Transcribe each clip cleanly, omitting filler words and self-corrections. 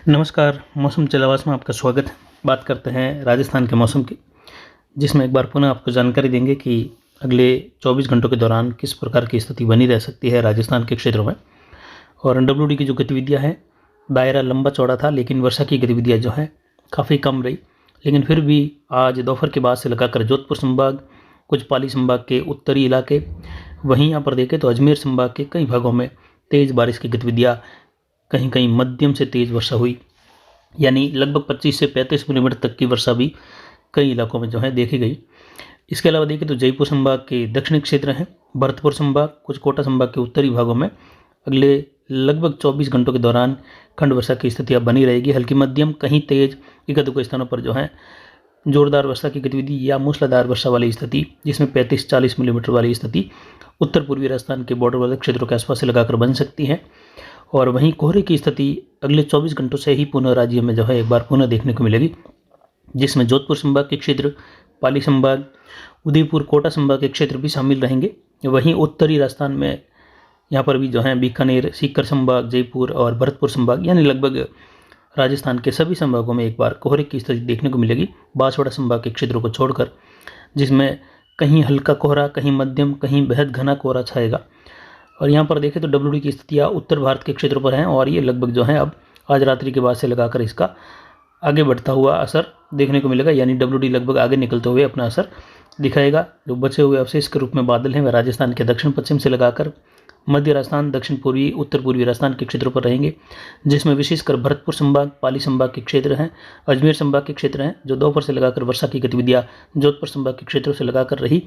नमस्कार। मौसम चलावास में आपका स्वागत है। बात करते हैं राजस्थान के मौसम की, जिसमें एक बार पुनः आपको जानकारी देंगे कि अगले 24 घंटों के दौरान किस प्रकार की स्थिति बनी रह सकती है राजस्थान के क्षेत्रों में। और डब्ल्यूडी की जो गतिविधियां हैं, दायरा लंबा चौड़ा था, लेकिन वर्षा की गतिविधियां जो है काफ़ी कम रही। लेकिन फिर भी आज दोपहर के बाद से लगाकर जोधपुर संभाग, कुछ पाली संभाग के उत्तरी इलाके, वहीं यहाँ पर देखें तो अजमेर संभाग के कई भागों में तेज़ बारिश की गतिविधियाँ, कहीं कहीं मध्यम से तेज़ वर्षा हुई, यानी लगभग 25 से 35 मिलीमीटर तक की वर्षा भी कई इलाकों में जो है देखी गई। इसके अलावा देखें तो जयपुर संभाग के दक्षिणी क्षेत्र हैं, भरतपुर संभाग, कुछ कोटा संभाग के उत्तरी भागों में अगले लगभग 24 घंटों के दौरान खंड वर्षा की स्थितियाँ बनी रहेगी। हल्की मध्यम, कहीं तेज, एक दो स्थानों पर जो है जोरदार वर्षा की गतिविधि या मूसलाधार वर्षा वाली स्थिति, जिसमें 35-40 मिलीमीटर वाली स्थिति उत्तर पूर्वी राजस्थान के बॉर्डर वाले क्षेत्रों के आसपास से लगाकर बन सकती है। और वहीं कोहरे की स्थिति अगले 24 घंटों से ही पुनः राज्य में जो है एक बार पुनः देखने को मिलेगी, जिसमें जोधपुर संभाग के क्षेत्र, पाली संभाग, उदयपुर, कोटा संभाग के क्षेत्र भी शामिल रहेंगे। वहीं उत्तरी राजस्थान में यहाँ पर भी जो है बीकानेर, सीकर संभाग, जयपुर और भरतपुर संभाग, यानी लगभग राजस्थान के सभी संभागों में एक बार कोहरे की स्थिति देखने को मिलेगी, बांसवाड़ा संभाग के क्षेत्रों को छोड़कर, जिसमें कहीं हल्का कोहरा, कहीं मध्यम, कहीं बेहद घना कोहरा छाएगा। और यहाँ पर देखें तो डब्ल्यूडी की स्थितियाँ उत्तर भारत के क्षेत्रों पर हैं और ये लगभग जो है अब आज रात्रि के बाद से लगाकर इसका आगे बढ़ता हुआ असर देखने को मिलेगा, यानी डब्ल्यूडी लगभग आगे निकलते हुए अपना असर दिखाएगा। जो बचे हुए अवशेष के रूप में बादल हैं वह राजस्थान के दक्षिण पश्चिम से लगाकर मध्य राजस्थान, दक्षिण पूर्वी, उत्तर पूर्वी राजस्थान के क्षेत्रों पर रहेंगे, जिसमें विशेषकर भरतपुर संभाग, पाली संभाग के क्षेत्र हैं, अजमेर संभाग के क्षेत्र हैं, जो दोपहर से लगाकर वर्षा की गतिविधियाँ जोधपुर संभाग के क्षेत्रों से लगाकर रही।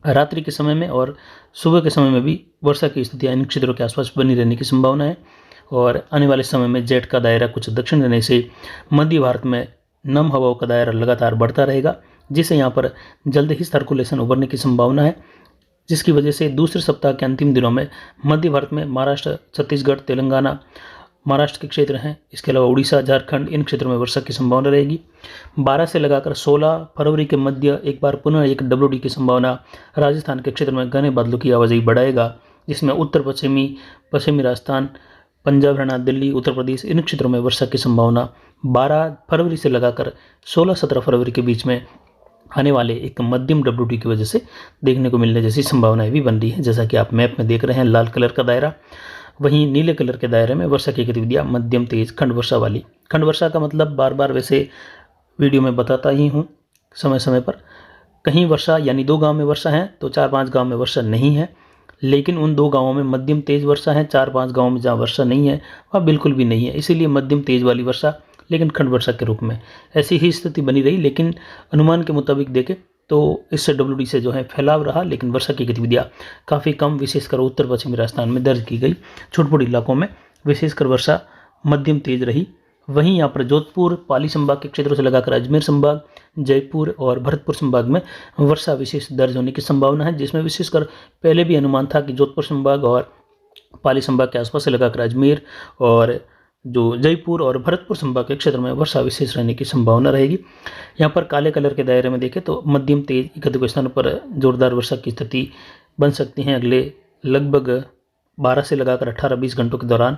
रात्रि के समय में और सुबह के समय में भी वर्षा की स्थितियाँ इन क्षेत्रों के आसपास बनी रहने की संभावना है। और आने वाले समय में जेट का दायरा कुछ दक्षिण रहने से मध्य भारत में नम हवाओं का दायरा लगातार बढ़ता रहेगा, जिससे यहाँ पर जल्द ही सर्कुलेशन उभरने की संभावना है, जिसकी वजह से दूसरे सप्ताह के अंतिम दिनों में मध्य भारत में महाराष्ट्र, छत्तीसगढ़, तेलंगाना, महाराष्ट्र के क्षेत्र हैं, इसके अलावा उड़ीसा, झारखंड, इन क्षेत्रों में वर्षा की संभावना रहेगी। 12 से लगाकर 16 फरवरी के मध्य एक बार पुनः एक डब्ल्यूडी की संभावना राजस्थान के क्षेत्र में घने बादलों की आवाजाही बढ़ाएगा, जिसमें उत्तर पश्चिमी राजस्थान, पंजाब, हरियाणा, दिल्ली, उत्तर प्रदेश, इन क्षेत्रों में वर्षा की संभावना 12 फरवरी से लगाकर 16-17 फरवरी के बीच में आने वाले एक मध्यम डब्ल्यूडी की वजह से देखने को मिलने जैसी संभावनाएं भी बन रही है। जैसा कि आप मैप में देख रहे हैं, लाल कलर का दायरा, वहीं नीले कलर के दायरे में वर्षा की गतिविधियाँ मध्यम तेज खंड वर्षा वाली। खंड वर्षा का मतलब बार बार वैसे वीडियो में बताता ही हूँ समय समय पर, कहीं वर्षा यानी 2 गांव में वर्षा है तो 4-5 गांव में वर्षा नहीं है, लेकिन उन 2 गांवों में मध्यम तेज वर्षा है, 4-5 गांवों में जहाँ वर्षा नहीं है वहाँ बिल्कुल भी नहीं है, इसीलिए मध्यम तेज वाली वर्षा लेकिन खंड वर्षा के रूप में ऐसी ही स्थिति बनी रही। लेकिन अनुमान के मुताबिक देखें तो इससे डब्ल्यूडी से जो है फैलाव रहा, लेकिन वर्षा की गतिविधियाँ काफ़ी कम विशेषकर उत्तर पश्चिमी राजस्थान में दर्ज की गई। छोटे इलाकों में विशेषकर वर्षा मध्यम तेज रही। वहीं यहाँ पर जोधपुर, पाली संभाग के क्षेत्रों से लगाकर अजमेर संभाग, जयपुर और भरतपुर संभाग में वर्षा विशेष दर्ज होने की संभावना है, जिसमें विशेषकर पहले भी अनुमान था कि जोधपुर संभाग और पाली संभाग के आसपास से लगाकर अजमेर और जो जयपुर और भरतपुर संभाग के क्षेत्र में वर्षा विशेष रहने की संभावना रहेगी। यहाँ पर काले कलर के दायरे में देखें तो मध्यम तेज एक दो स्थानों पर जोरदार वर्षा की स्थिति बन सकती है अगले लगभग 12 से लगाकर 18-20 घंटों के दौरान,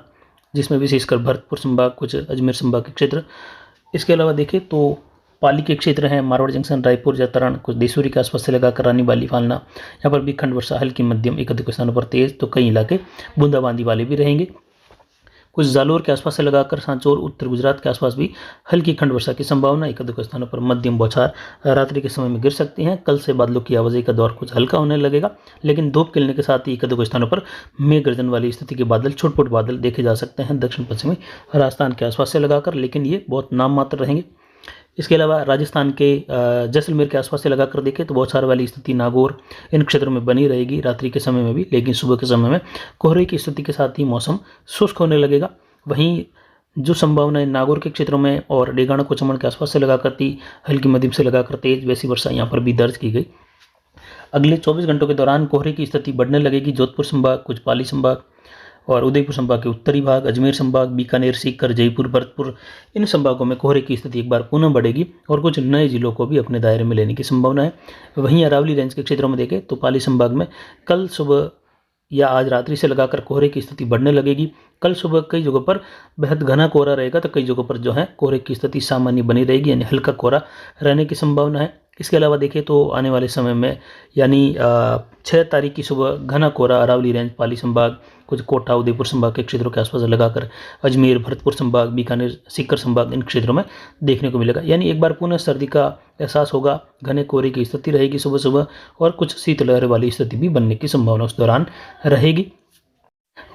जिसमें विशेषकर भरतपुर संभाग, कुछ अजमेर संभाग के क्षेत्र। इसके अलावा देखें तो पाली के क्षेत्र हैं, मारवाड़ जंक्शन, रायपुर, जैतारण, कुछ देसूरी के आसपास से लगाकर रानी बाली, फालना, यहाँ पर भी खंड वर्षा हल्की मध्यम एक दो स्थानों पर तेज, तो कई इलाके बूंदाबांदी वाले भी रहेंगे। कुछ जालोर के आसपास से लगाकर सांचौर, उत्तर गुजरात के आसपास भी हल्की खंड वर्षा की संभावना, एक दो स्थानों पर मध्यम बौछार रात्रि के समय में गिर सकती हैं। कल से बादलों की आवाजाही का दौर कुछ हल्का होने लगेगा, लेकिन धूप खिलने के साथ ही एक दो स्थानों पर मेघ गर्जन वाली स्थिति के बादल, छोटे बादल देखे जा सकते हैं दक्षिण पश्चिमी राजस्थान के आसपास से लगाकर, लेकिन ये बहुत नाम मात्र रहेंगे। इसके अलावा राजस्थान के जैसलमेर के आसपास से लगाकर देखें तो बौछार वाली स्थिति नागौर, इन क्षेत्रों में बनी रहेगी रात्रि के समय में भी, लेकिन सुबह के समय में कोहरे की स्थिति के साथ ही मौसम शुष्क होने लगेगा। वहीं जो संभावना है नागौर के क्षेत्रों में और डेगाना कोचमन के आसपास से लगाकर थी हल्की मध्यम से लगाकर तेज, वैसी वर्षा यहाँ पर भी दर्ज की गई। अगले 24 घंटों के दौरान कोहरे की स्थिति बढ़ने लगेगी। जोधपुर संभाग, कुछ पाली संभाग और उदयपुर संभाग के उत्तरी भाग, अजमेर संभाग, बीकानेर, सीकर, जयपुर, भरतपुर, इन संभागों में कोहरे की स्थिति एक बार पुनः बढ़ेगी और कुछ नए जिलों को भी अपने दायरे में लेने की संभावना है। वहीं अरावली रेंज के क्षेत्रों में देखें तो पाली संभाग में कल सुबह या आज रात्रि से लगाकर कोहरे की स्थिति बढ़ने लगेगी। कल सुबह कई जगहों पर बेहद घना कोहरा रहेगा, तो कई जगहों पर जो है कोहरे की स्थिति सामान्य बनी रहेगी, यानी हल्का कोहरा रहने की संभावना है। इसके अलावा देखिए तो आने वाले समय में यानी 6 तारीख की सुबह घना कोहरा अरावली रेंज, पाली संभाग, कुछ कोटा, उदयपुर संभाग के क्षेत्रों के आसपास लगाकर अजमेर, भरतपुर संभाग, बीकानेर, सीकर संभाग, इन क्षेत्रों में देखने को मिलेगा। यानी एक बार पुनः सर्दी का एहसास होगा, घने कोहरे की स्थिति रहेगी सुबह सुबह, और कुछ शीतलहर वाली स्थिति भी बनने की संभावना उस दौरान रहेगी।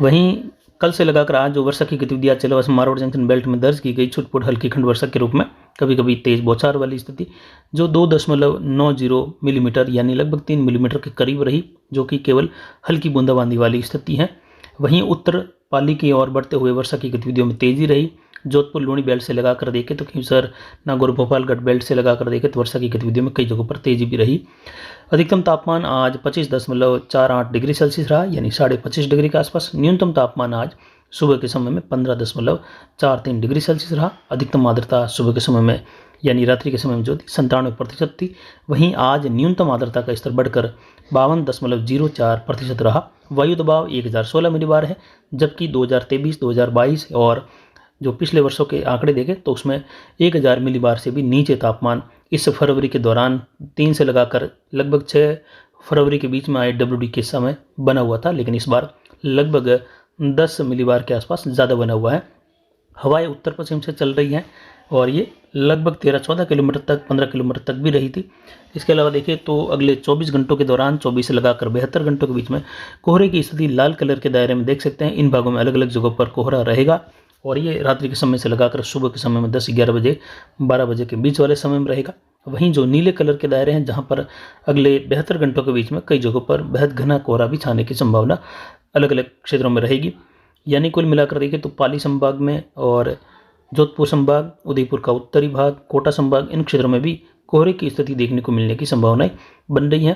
वहीं कल से लगाकर आज जो वर्षा की गतिविधियां चलवास मारवाड़ जंक्शन बेल्ट में दर्ज की गई छुटपुट हल्की खंड वर्षा के रूप में, कभी कभी तेज बौछार वाली स्थिति जो 2.90 मिलीमीटर यानी लगभग 3 मिलीमीटर के करीब रही, जो कि केवल हल्की बूंदाबांदी वाली स्थिति है। वहीं उत्तर पाली की ओर बढ़ते हुए वर्षा की गतिविधियों में तेजी रही। जोधपुर लूणी बेल्ट से लगाकर देखें तो खींवसर, नागौर, भोपालगढ़ बेल्ट से लगाकर देखें तो वर्षा की गतिविधियों में कई जगहों पर तेजी भी रही। अधिकतम तापमान आज 25.48 डिग्री सेल्सियस रहा, यानी 25.5 डिग्री के आसपास। न्यूनतम तापमान आज सुबह के समय में 15.43 डिग्री सेल्सियस रहा। अधिकतम आर्द्रता सुबह के समय में यानी रात्रि के समय में जो थी 97% थी। वहीं आज न्यूनतम आर्द्रता का स्तर बढ़कर 52.04% रहा। वायु दबाव 1016 मिलीबार है, जबकि 2023, 2022 और जो पिछले वर्षों के आंकड़े देखें तो उसमें 1000 मिलीबार से भी नीचे तापमान इस फरवरी के दौरान 3 से लगाकर लगभग 6 फरवरी के बीच में आए WD के समय बना हुआ था, लेकिन इस बार लगभग 10 मिलीबार के आसपास ज़्यादा बना हुआ है। हवाएं उत्तर पश्चिम से चल रही हैं और ये लगभग 13-14 किलोमीटर तक, 15 किलोमीटर तक भी रही थी। इसके अलावा देखिए तो अगले 24 घंटों के दौरान 24 से लगाकर 72 घंटों के बीच में कोहरे की स्थिति लाल कलर के दायरे में देख सकते हैं। इन भागों में अलग अलग जगहों पर कोहरा रहेगा और ये रात्रि के समय से लगाकर सुबह के समय में 10-11 बजे, 12 बजे के बीच वाले समय में रहेगा। वहीं जो नीले कलर के दायरे हैं, जहाँ पर अगले 72 घंटों के बीच में कई जगहों पर बेहद घना कोहरा भी छाने की संभावना अलग अलग क्षेत्रों में रहेगी। यानी कुल मिलाकर देखिए तो पाली संभाग में और जोधपुर संभाग, उदयपुर का उत्तरी भाग, कोटा संभाग, इन क्षेत्रों में भी कोहरे की स्थिति देखने को मिलने की संभावनाएं बन रही हैं।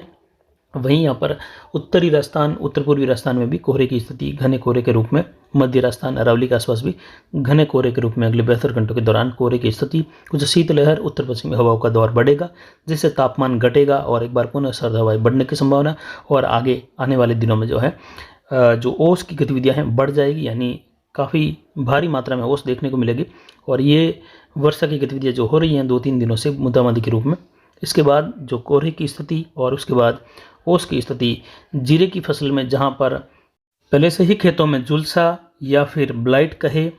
वहीं यहाँ पर उत्तरी राजस्थान, उत्तर पूर्वी राजस्थान में भी कोहरे की स्थिति घने कोहरे के रूप में, मध्य राजस्थान, अरावली के आसपास भी घने कोहरे के रूप में अगले 72 घंटों के दौरान कोहरे की स्थिति, कुछ शीतलहर, उत्तर पश्चिमी हवाओं का दौर बढ़ेगा, जिससे तापमान घटेगा और एक बार पुनः सर्द हवाएं बढ़ने की संभावना। और आगे आने वाले दिनों में जो है जो ओस की गतिविधियाँ हैं बढ़ जाएगी, यानी काफ़ी भारी मात्रा में ओस देखने को मिलेगी। और ये वर्षा की गतिविधियाँ जो हो रही हैं 2-3 दिनों से बूंदाबांदी के रूप में, इसके बाद जो कोहरे की स्थिति और उसके बाद ओस की स्थिति, जीरे की फसल में जहाँ पर पहले से ही खेतों में झुलसा या फिर ब्लाइट कहे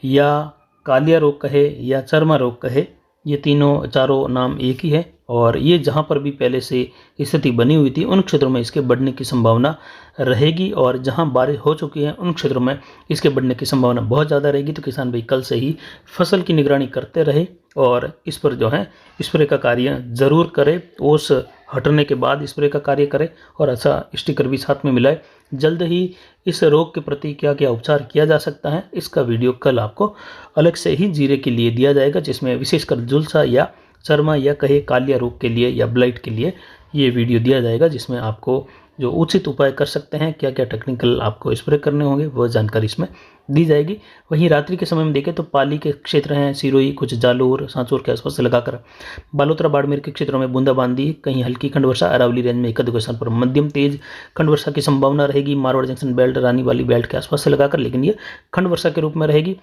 या कालिया रोग कहे या चरमा रोग कहे, ये चारों नाम एक ही है। और ये जहाँ पर भी पहले से स्थिति बनी हुई थी उन क्षेत्रों में इसके बढ़ने की संभावना रहेगी, और जहाँ बारिश हो चुकी है उन क्षेत्रों में इसके बढ़ने की संभावना बहुत ज़्यादा रहेगी। तो किसान भाई कल से ही फसल की निगरानी करते रहे और इस पर जो है स्प्रे का कार्य ज़रूर करें। ओस हटने के बाद स्प्रे का कार्य करें और अच्छा स्टिकर भी साथ में मिलाए। जल्द ही इस रोग के प्रति क्या क्या उपचार किया जा सकता है, इसका वीडियो कल आपको अलग से ही जीरे के लिए दिया जाएगा, जिसमें विशेषकर झुलसा या चरमा या कहे कालिया रोग के लिए या ब्लाइट के लिए ये वीडियो दिया जाएगा, जिसमें आपको जो उचित उपाय कर सकते हैं, क्या क्या टेक्निकल आपको स्प्रे करने होंगे, वह जानकारी इसमें दी जाएगी। वहीं रात्रि के समय में देखें तो पाली के क्षेत्र हैं, सिरोही, कुछ जालोर, सांचौर के आसपास से लगाकर बालोतरा, बाड़मेर के क्षेत्रों में बूंदाबांदी, कहीं हल्की खंड वर्षा, अरावली रेंज में एक दो स्थान पर मध्यम तेज खंड वर्षा की संभावना रहेगी। मारवाड़ जंक्शन बेल्ट, रानी वाली बेल्ट के आसपास से लगाकर, लेकिन ये खंड वर्षा के रूप में रहेगी।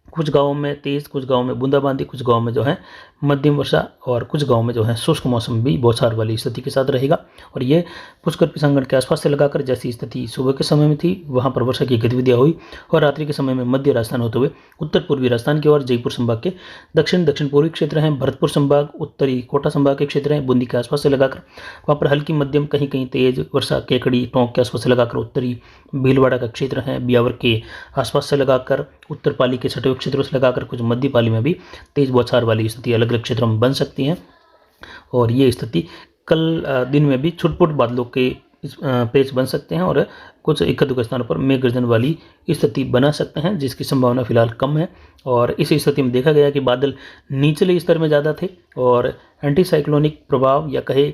कुछ गाँवों में तेज़, कुछ गाँवों में बूंदाबांदी, कुछ गाँव में जो है मध्यम वर्षा और कुछ गाँव में जो है शुष्क मौसम भी बौछार वाली स्थिति के साथ रहेगा। और ये पुष्कर पिसांगढ़ के आसपास से लगाकर जैसी स्थिति सुबह के समय में थी वहाँ पर वर्षा की गतिविधियाँ हुई, और रात्रि के समय में मध्य राजस्थान होते हुए उत्तर पूर्वी राजस्थान की ओर, जयपुर संभाग के दक्षिण पूर्वी क्षेत्र हैं, भरतपुर संभाग, उत्तरी कोटा संभाग के क्षेत्र हैं, बूंदी के आसपास से लगाकर वहाँ पर हल्की मध्यम कहीं कहीं तेज वर्षा, केकड़ी, टोंक के आसपास से लगाकर उत्तरी भीलवाड़ा का क्षेत्र है, ब्यावर के आसपास से लगाकर उत्तर पाली के छठे क्षेत्रों से लगाकर कुछ मध्य पाली में भी तेज बौछार वाली स्थिति अलग अलग क्षेत्रों में बन सकती है। और ये स्थिति कल दिन में भी छुटपुट बादलों के पेच बन सकते हैं और कुछ एक दो स्थानों पर मेघ गर्जन वाली स्थिति बना सकते हैं, जिसकी संभावना फिलहाल कम है। और इस स्थिति में देखा गया कि बादल निचले स्तर में ज़्यादा थे और एंटी साइक्लोनिक प्रभाव या कहे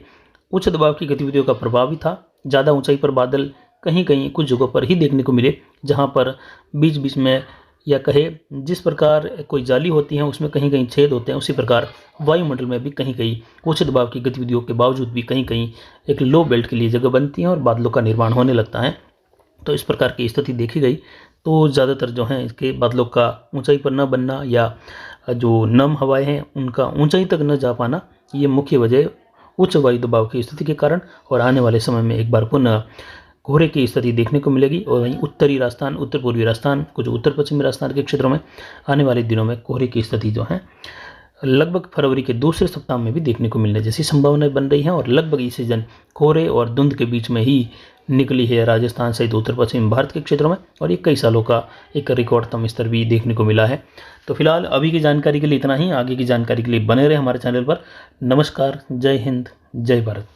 उच्च दबाव की गतिविधियों का प्रभाव भी था। ज़्यादा ऊंचाई पर बादल कहीं कहीं कुछ जगहों पर ही देखने को मिले, जहाँ पर बीच बीच में या कहे जिस प्रकार कोई जाली होती है उसमें कहीं कहीं छेद होते हैं, उसी प्रकार वायुमंडल में भी कहीं कहीं उच्च दबाव की गतिविधियों के बावजूद भी कहीं कहीं एक लो बेल्ट के लिए जगह बनती है और बादलों का निर्माण होने लगता है। तो इस प्रकार की स्थिति देखी गई। तो ज़्यादातर जो है इसके बादलों का ऊंचाई पर न बनना या जो नम हवाएं हैं उनका ऊंचाई तक न जा पाना, ये मुख्य वजह उच्च वायु दबाव की स्थिति के कारण और आने वाले समय में एक बार पुनः कोहरे की स्थिति देखने को मिलेगी। और वहीं उत्तरी राजस्थान, उत्तर पूर्वी राजस्थान, कुछ उत्तर पश्चिमी राजस्थान के क्षेत्रों में आने वाले दिनों में कोहरे की स्थिति जो है लगभग फरवरी के दूसरे सप्ताह में भी देखने को मिलने जैसी संभावनाएं बन रही हैं। और लगभग ये सीजन कोहरे और धुंध के बीच में ही निकली है राजस्थान सहित उत्तर पश्चिम भारत के क्षेत्रों में, और ये कई सालों का एक रिकॉर्डतम स्तर भी देखने को मिला है। तो फिलहाल अभी की जानकारी के लिए इतना ही। आगे की जानकारी के लिए बने रहे हमारे चैनल पर। नमस्कार, जय हिंद, जय भारत।